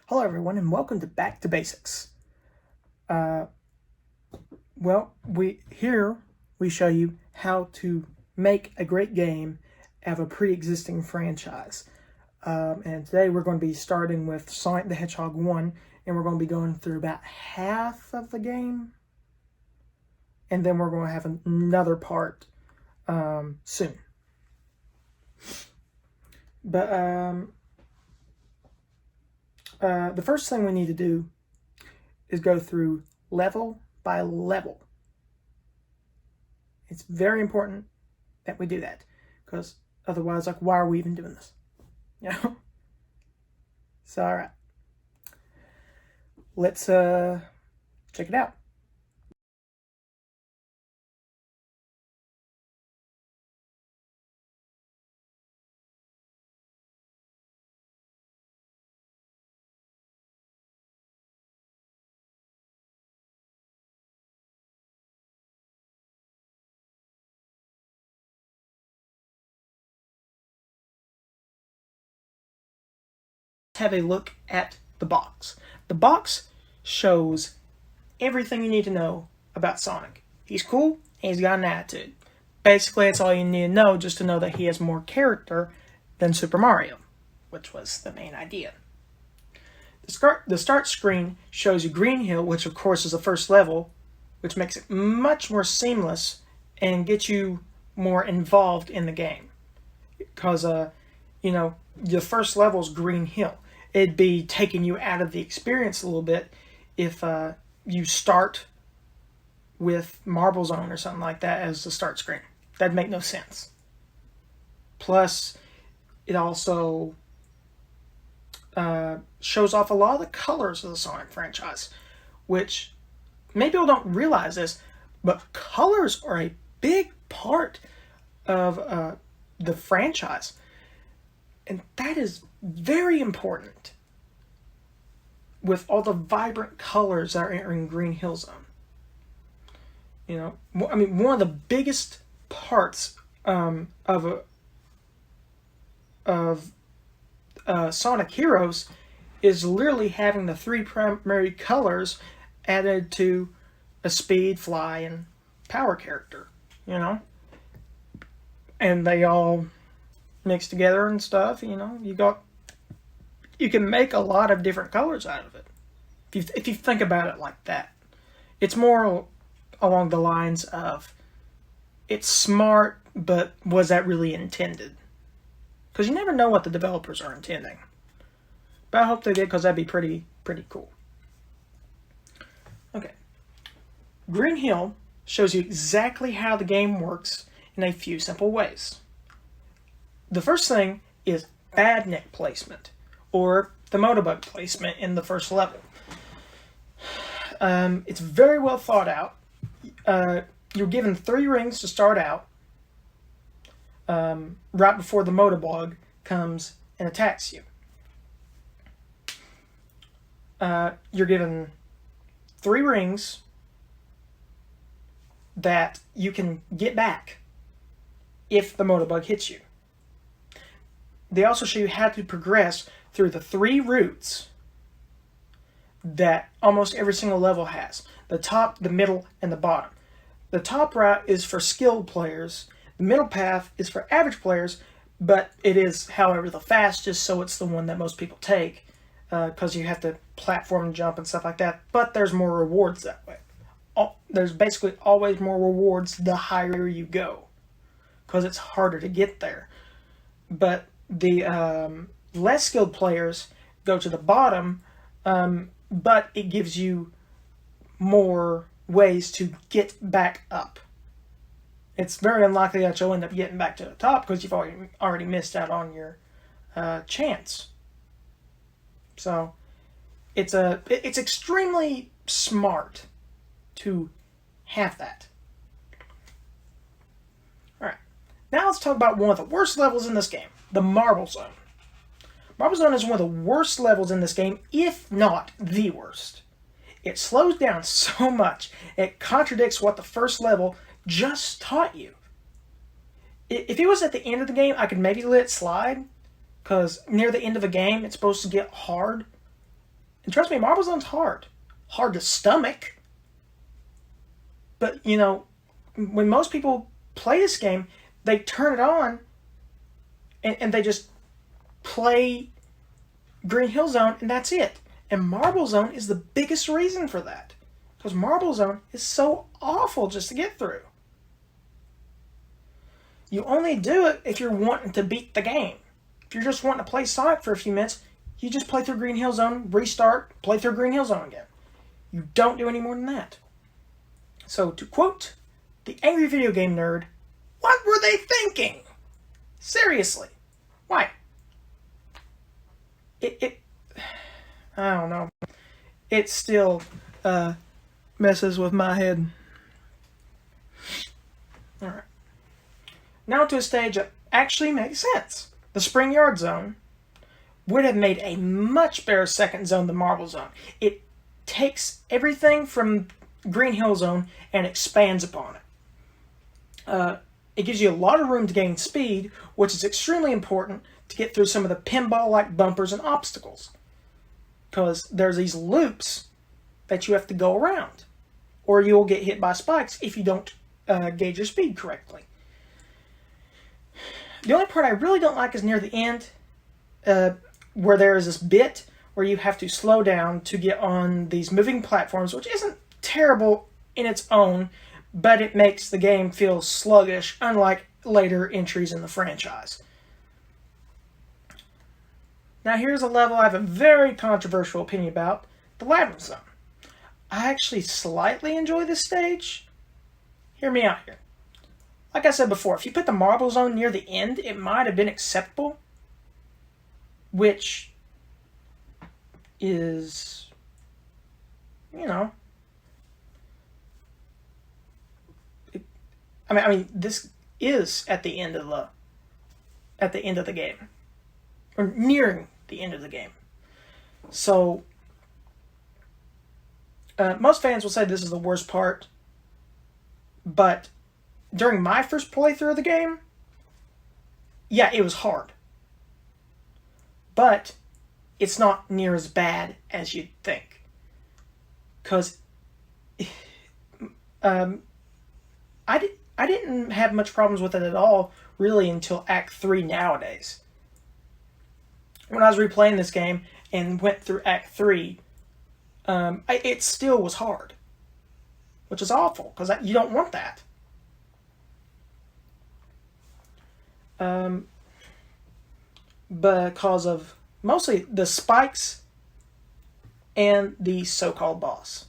Hello everyone and welcome to Back to Basics. We show you how to make a great game of a pre-existing franchise. And today we're going to be starting with Sonic the Hedgehog 1, and we're going to be going through about half of the game. And then we're going to have another part soon. But the first thing we need to do is go through level by level. It's very important that we do that, because otherwise, like, why are we even doing this? You know? So, all right. Let's check it out. Have a look at the box. The box shows everything you need to know about Sonic. He's cool, and he's got an attitude. Basically, that's all you need to know, just to know that he has more character than Super Mario, which was the main idea. The start screen shows you Green Hill, which of course is the first level, which makes it much more seamless and gets you more involved in the game. Because, your first level is Green Hill. It'd be taking you out of the experience a little bit if you start with Marble Zone or something like that as the start screen. That'd make no sense. Plus, it also shows off a lot of the colors of the Sonic franchise, which maybe people don't realize this, but colors are a big part of the franchise. And that is very important with all the vibrant colors that are in Green Hill Zone. One of the biggest parts of Sonic Heroes is literally having the three primary colors added to a speed, fly, and power character, And they all mixed together and stuff. You can make a lot of different colors out of it if you think about it like that. It's more along the lines of, it's smart, but was that really intended? Because you never know what the developers are intending. But I hope they did, because that'd be pretty cool. Okay. Green Hill shows you exactly how the game works in a few simple ways. The first thing is badnik placement, or the Motobug placement in the first level. It's very well thought out. You're given 3 rings to start out, right before the Motobug comes and attacks you. You're given 3 rings that you can get back if the Motobug hits you. They also show you how to progress through the 3 routes that almost every single level has. The top, the middle, and the bottom. The top route is for skilled players. The middle path is for average players, but it is, however, the fastest, so it's the one that most people take, because you have to platform and jump and stuff like that. But there's more rewards that way. There's basically always more rewards the higher you go, because it's harder to get there. But the less skilled players go to the bottom, but it gives you more ways to get back up. It's very unlikely that you'll end up getting back to the top, because you've already missed out on your chance. So it's extremely smart to have that. Alright, now let's talk about one of the worst levels in this game, the Marble Zone. Marble Zone is one of the worst levels in this game, if not the worst. It slows down so much, it contradicts what the first level just taught you. If it was at the end of the game, I could maybe let it slide, because near the end of the game, it's supposed to get hard. And trust me, Marble Zone's hard. Hard to stomach. But, you know, when most people play this game, they turn it on and they just play Green Hill Zone and that's it. And Marble Zone is the biggest reason for that. Because Marble Zone is so awful just to get through. You only do it if you're wanting to beat the game. If you're just wanting to play Sonic for a few minutes, you just play through Green Hill Zone, restart, play through Green Hill Zone again. You don't do any more than that. So, to quote the angry video game nerd, what were they thinking? Seriously. Why? I don't know. It still messes with my head. Alright. Now to a stage that actually makes sense. The Spring Yard Zone would have made a much better second zone than Marble Zone. It takes everything from Green Hill Zone and expands upon it. It gives you a lot of room to gain speed, which is extremely important to get through some of the pinball-like bumpers and obstacles. Because there's these loops that you have to go around. Or you'll get hit by spikes if you don't gauge your speed correctly. The only part I really don't like is near the end, where there is this bit where you have to slow down to get on these moving platforms, which isn't terrible in its own, but it makes the game feel sluggish, unlike later entries in the franchise. Now here's a level I have a very controversial opinion about, the Labyrinth Zone. I actually slightly enjoy this stage. Hear me out here. Like I said before, if you put the Marble Zone near the end, it might have been acceptable, which is, you know, I mean, this is at the end of the game, or nearing the end of the game. So, most fans will say this is the worst part, but during my first playthrough of the game, yeah, it was hard. But it's not near as bad as you'd think. Because I didn't have much problems with it at all, really, until Act 3 nowadays. When I was replaying this game and went through Act 3, it still was hard. Which is awful, because you don't want that. Because of mostly the spikes and the so-called boss.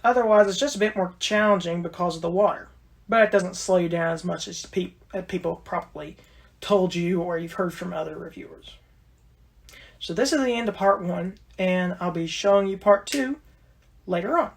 Otherwise, it's just a bit more challenging because of the water. But it doesn't slow you down as much as people probably told you or you've heard from other reviewers. So this is the end of part 1, and I'll be showing you part 2 later on.